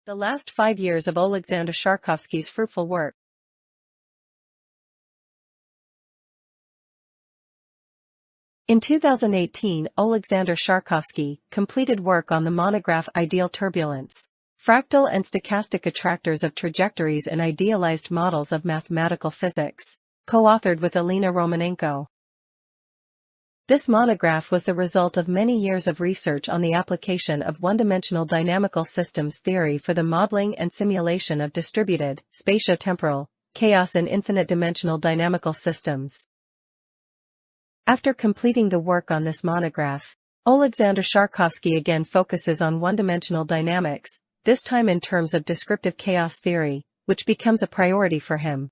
The last 5 years of Oleksandr Sharkovsky's fruitful work. In 2018, Oleksandr Sharkovsky completed work on the monograph Ideal Turbulence, Fractal and Stochastic Attractors of Trajectories and Idealized Models of Mathematical Physics, co-authored with Elena Romanenko. This monograph was the result of many years of research on the application of one-dimensional dynamical systems theory for the modeling and simulation of distributed, spatio-temporal, chaos and infinite-dimensional dynamical systems. After completing the work on this monograph, Oleksandr Sharkovsky again focuses on one-dimensional dynamics, this time in terms of descriptive chaos theory, which becomes a priority for him.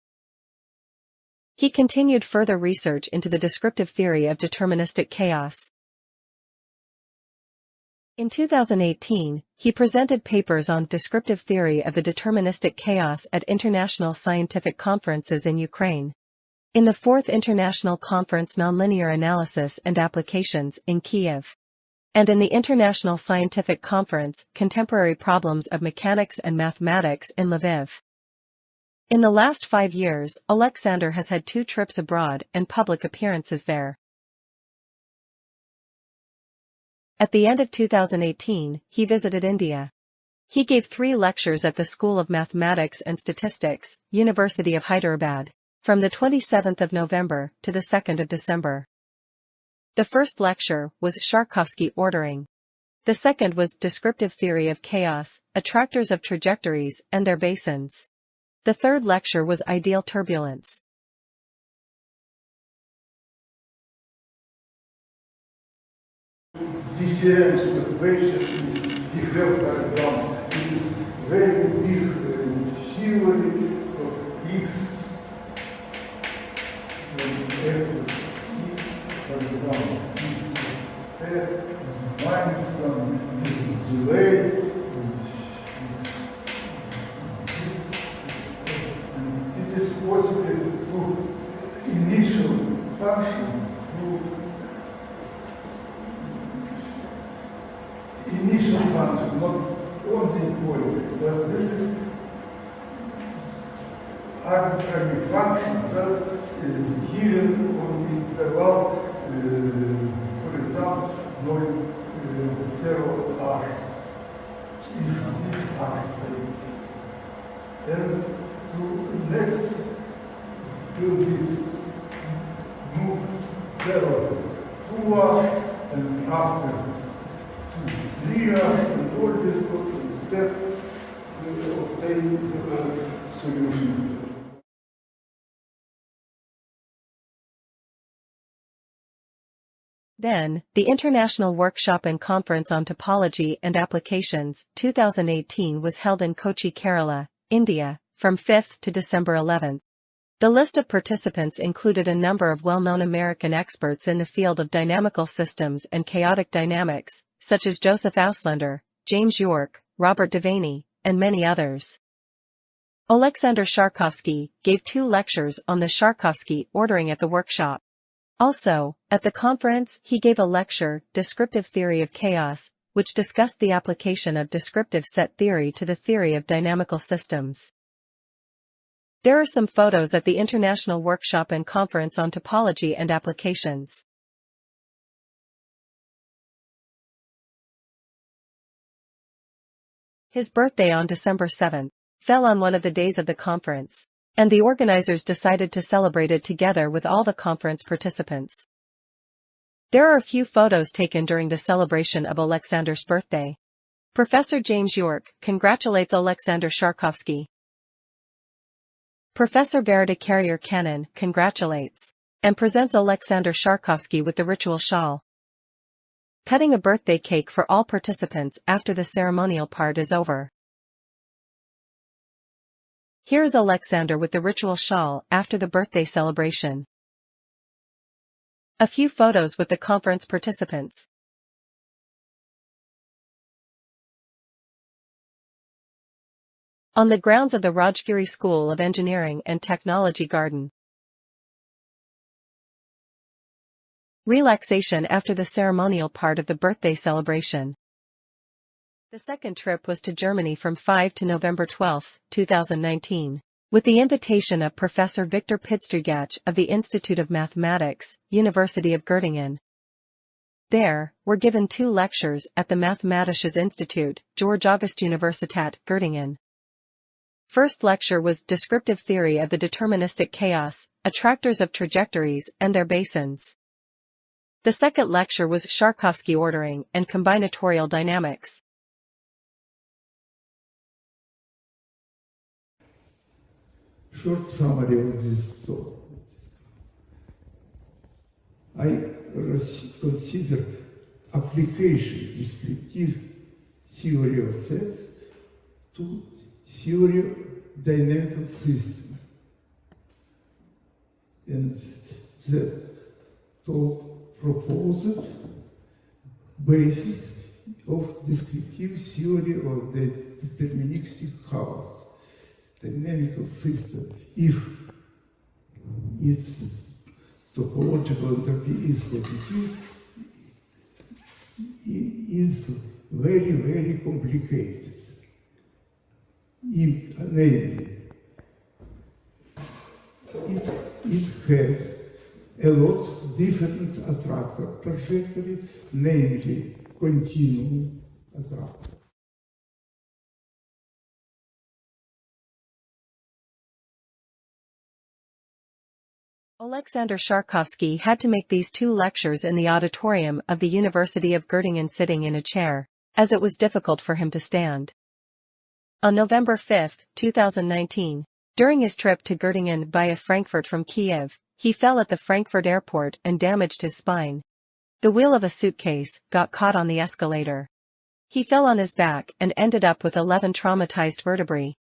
He continued further research into the descriptive theory of deterministic chaos. In 2018, he presented papers on descriptive theory of the deterministic chaos at international scientific conferences in Ukraine. In the 4th International Conference Nonlinear Analysis and Applications in Kiev. And in the International Scientific Conference Contemporary Problems of Mechanics and Mathematics in Lviv. In the last 5 years, Oleksandr has had 2 trips abroad and public appearances there. At the end of 2018, he visited India. He gave 3 lectures at the School of Mathematics and Statistics, University of Hyderabad, from the 27th of November to the 2nd of December. The first lecture was Sharkovsky ordering. The second was Descriptive Theory of Chaos, Attractors of Trajectories and Their Basins. The third lecture was Ideal Turbulence. Difference equation we have, for example, this is very big theory for x and f of x, for example, x step minus some this delay. It is possible to initial function not only point, but this is arbitrary function that is given on interval, for example, 0 r. If this is arbitrary. And to next will be 0, 2 r, and after 3 r, and all this step will obtain the solution. Then, the International Workshop and Conference on Topology and Applications, 2018 was held in Kochi, Kerala, India, from 5th to December 11th. The list of participants included a number of well-known American experts in the field of dynamical systems and chaotic dynamics, such as Joseph Auslander, James York, Robert Devaney, and many others. Oleksandr Sharkovsky gave 2 lectures on the Sharkovsky ordering at the workshop. Also, at the conference, he gave a lecture, Descriptive Theory of Chaos, which discussed the application of descriptive set theory to the theory of dynamical systems. There are some photos at the International Workshop and Conference on Topology and Applications. His birthday on December 7th fell on one of the days of the conference, and the organizers decided to celebrate it together with all the conference participants. There are a few photos taken during the celebration of Oleksandr's birthday. Professor James York congratulates Oleksandr Sharkovsky. Professor Verita Carrier-Cannon congratulates and presents Oleksandr Sharkovsky with the ritual shawl. Cutting a birthday cake for all participants after the ceremonial part is over. Here is Oleksandr with the ritual shawl after the birthday celebration. A few photos with the conference participants. On the grounds of the Rajgiri School of Engineering and Technology Garden. Relaxation after the ceremonial part of the birthday celebration. The second trip was to Germany from 5 to November 12, 2019, with the invitation of Professor Viktor Pidstrigach of the Institute of Mathematics, University of Göttingen. There, were given 2 lectures at the Mathematisches Institut, Georg August Universität, Göttingen. First lecture was Descriptive Theory of the Deterministic Chaos, Attractors of Trajectories and Their Basins. The second lecture was Sharkovsky Ordering and Combinatorial Dynamics. Short summary of this talk. I consider application descriptive theory of sets to theory of dynamical system. And the talk proposed basis of descriptive theory of the deterministic chaos, dynamical system, if its topological entropy is positive, is very, very complicated. Namely, it has a lot different attractor trajectory, namely continuum attractor. Oleksandr Sharkovsky had to make these 2 lectures in the auditorium of the University of Göttingen sitting in a chair, as it was difficult for him to stand. On November 5, 2019, during his trip to Göttingen via Frankfurt from Kiev, he fell at the Frankfurt airport and damaged his spine. The wheel of a suitcase got caught on the escalator. He fell on his back and ended up with 11 traumatized vertebrae.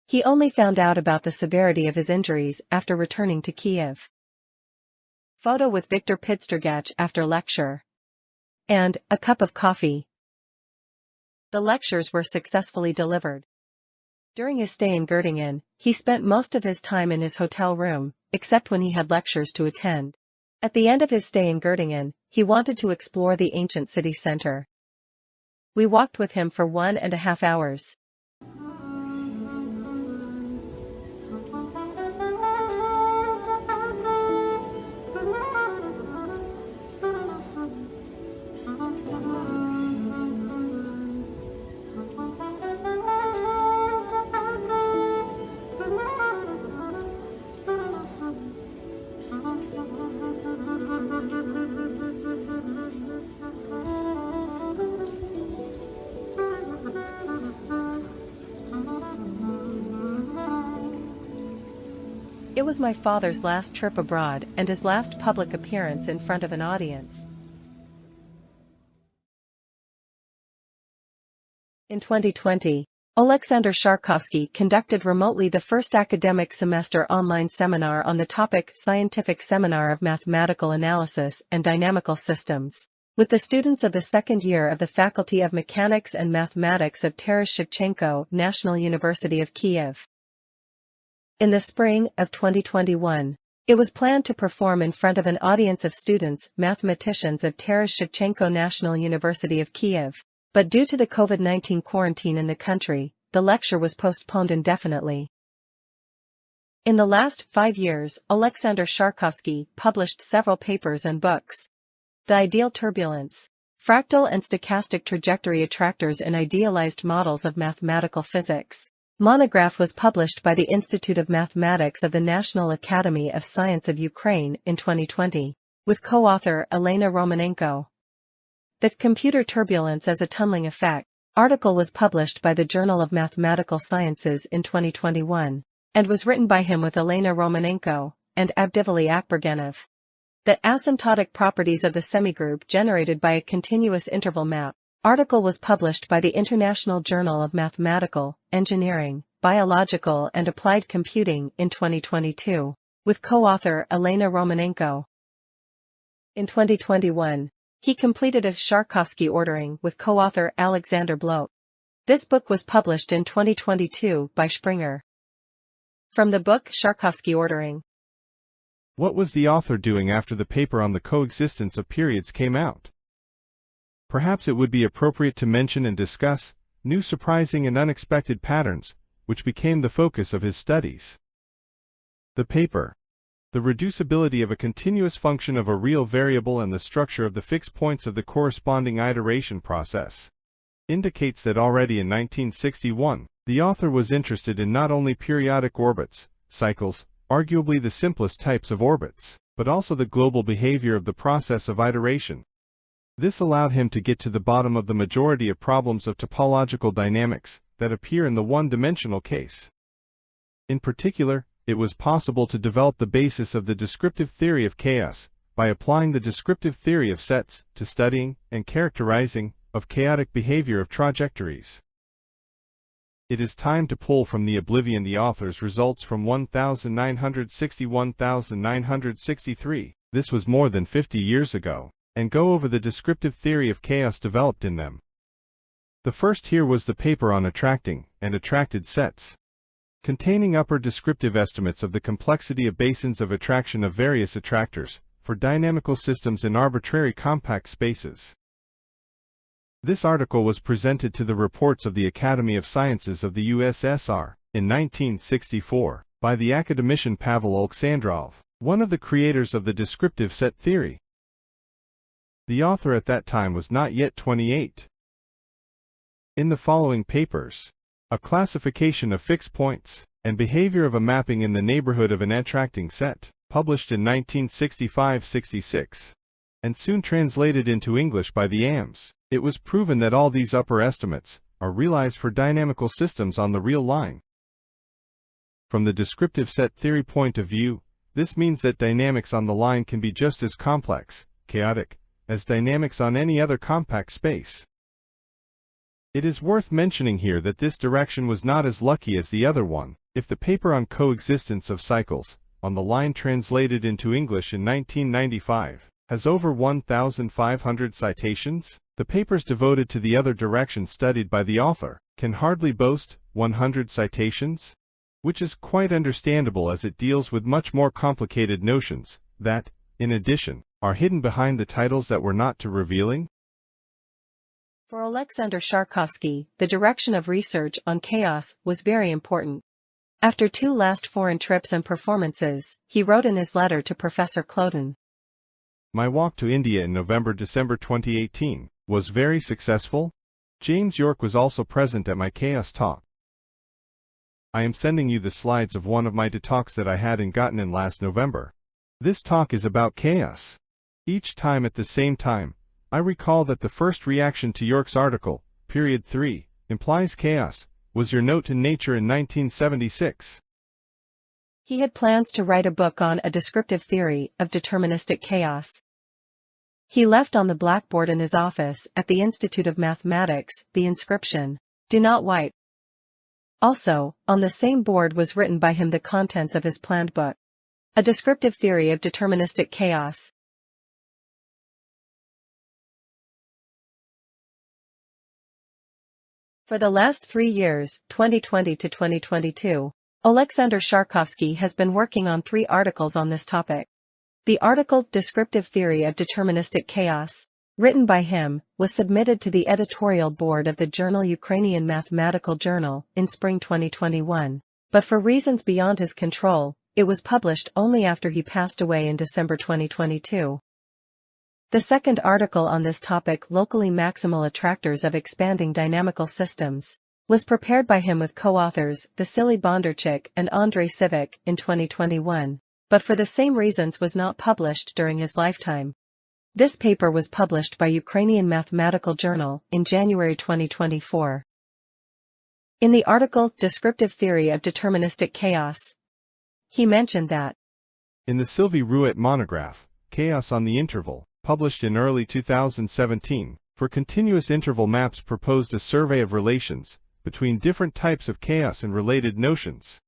He only found out about the severity of his injuries after returning to Kiev. Photo with Viktor Pidstrigach after lecture. And a cup of coffee. The lectures were successfully delivered. During his stay in Göttingen, he spent most of his time in his hotel room, except when he had lectures to attend. At the end of his stay in Göttingen, he wanted to explore the ancient city center. We walked with him for 1.5 hours. It was my father's last trip abroad and his last public appearance in front of an audience. In 2020, Oleksandr Sharkovsky conducted remotely the first academic semester online seminar on the topic Scientific Seminar of Mathematical Analysis and Dynamical Systems, with the students of the second year of the Faculty of Mechanics and Mathematics of Taras Shevchenko National University of Kiev. In the spring of 2021, it was planned to perform in front of an audience of students, mathematicians of Taras Shevchenko National University of Kiev, but due to the COVID-19 quarantine in the country, the lecture was postponed indefinitely. In the last 5 years, Oleksandr Sharkovsky published several papers and books. The Ideal Turbulence, Fractal and Stochastic Trajectory Attractors in Idealized Models of Mathematical Physics. Monograph was published by the Institute of Mathematics of the National Academy of Science of Ukraine in 2020, with co-author Elena Romanenko. The Computer Turbulence as a Tunneling Effect article was published by the Journal of Mathematical Sciences in 2021, and was written by him with Elena Romanenko and Avdivali Akbergenov. The Asymptotic Properties of the Semigroup Generated by a Continuous Interval Map article was published by the International Journal of Mathematical, Engineering, Biological and Applied Computing in 2022, with co-author Elena Romanenko. In 2021, he completed a Sharkovsky ordering with co-author Alexander Blok. This book was published in 2022 by Springer. From the book Sharkovsky Ordering. What was the author doing after the paper on the coexistence of periods came out? Perhaps it would be appropriate to mention and discuss new surprising and unexpected patterns, which became the focus of his studies. The paper, "The reducibility of a continuous function of a real variable and the structure of the fixed points of the corresponding iteration process," indicates that already in 1961, the author was interested in not only periodic orbits, cycles, arguably the simplest types of orbits, but also the global behavior of the process of iteration. This allowed him to get to the bottom of the majority of problems of topological dynamics that appear in the one-dimensional case. In particular, it was possible to develop the basis of the descriptive theory of chaos by applying the descriptive theory of sets to studying and characterizing of chaotic behavior of trajectories. It is time to pull from the oblivion the author's results from 1960–1963, this was more than 50 years ago, and go over the descriptive theory of chaos developed in them. The first here was the paper on attracting and attracted sets, containing upper descriptive estimates of the complexity of basins of attraction of various attractors for dynamical systems in arbitrary compact spaces. This article was presented to the reports of the Academy of Sciences of the USSR in 1964 by the academician Pavel Oleksandrov, one of the creators of the descriptive set theory. The author at that time was not yet 28. In the following papers, "A Classification of Fixed Points and Behavior of a Mapping in the Neighborhood of an Attracting Set," published in 1965–66, and soon translated into English by the AMS, it was proven that all these upper estimates are realized for dynamical systems on the real line. From the descriptive set theory point of view, this means that dynamics on the line can be just as complex, chaotic, as dynamics on any other compact space. It is worth mentioning here that this direction was not as lucky as the other one. If the paper on coexistence of cycles on the line translated into English in 1995 has over 1,500 citations, the papers devoted to the other direction studied by the author can hardly boast 100 citations, which is quite understandable as it deals with much more complicated notions that, in addition, are hidden behind the titles that were not too revealing. For Oleksandr Sharkovsky, the direction of research on chaos was very important. After 2 last foreign trips and performances, he wrote in his letter to Professor Cloten, "My walk to India in November–December 2018 was very successful. James York was also present at my chaos talk. I am sending you the slides of one of my talks that I had in Göttingen last November. This talk is about chaos. Each time at the same time, I recall that the first reaction to York's article, period 3, implies chaos, was your note in Nature in 1976. He had plans to write a book on a descriptive theory of deterministic chaos. He left on the blackboard in his office at the Institute of Mathematics the inscription, 'Do not wipe.' Also, on the same board was written by him the contents of his planned book, A Descriptive Theory of Deterministic Chaos. For the last 3 years, 2020 to 2022, Oleksandr Sharkovsky has been working on 3 articles on this topic. The article Descriptive Theory of Deterministic Chaos, written by him, was submitted to the editorial board of the journal Ukrainian Mathematical Journal in spring 2021, but for reasons beyond his control, it was published only after he passed away in December 2022. The second article on this topic, Locally Maximal Attractors of Expanding Dynamical Systems, was prepared by him with co-authors Vasily Bondarchuk and Andrei Civic in 2021, but for the same reasons was not published during his lifetime. This paper was published by Ukrainian Mathematical Journal in January 2024. In the article Descriptive Theory of Deterministic Chaos, he mentioned that in the Sylvie Rouet monograph, Chaos on the Interval, published in early 2017, for continuous interval maps proposed a survey of relations between different types of chaos and related notions.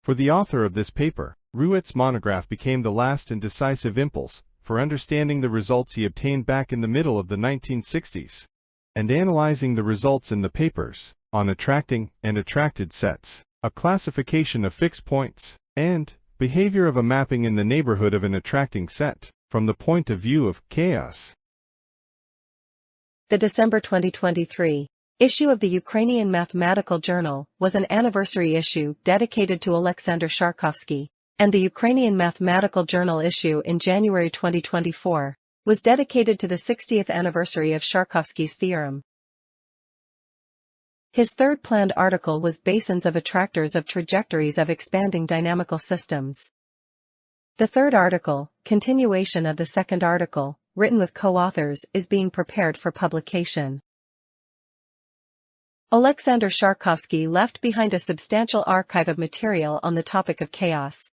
For the author of this paper, Rouet's monograph became the last and decisive impulse for understanding the results he obtained back in the middle of the 1960s, and analyzing the results in the papers on attracting and attracted sets, a classification of fixed points, and behavior of a mapping in the neighborhood of an attracting set, from the point of view of chaos. The December 2023 issue of the Ukrainian Mathematical Journal was an anniversary issue dedicated to Oleksandr Sharkovsky, and the Ukrainian Mathematical Journal issue in January 2024 was dedicated to the 60th anniversary of Sharkovsky's theorem. His third planned article was Basins of Attractors of Trajectories of Expanding Dynamical Systems. The third article, continuation of the second article, written with co-authors, is being prepared for publication. Oleksandr Sharkovsky left behind a substantial archive of material on the topic of chaos.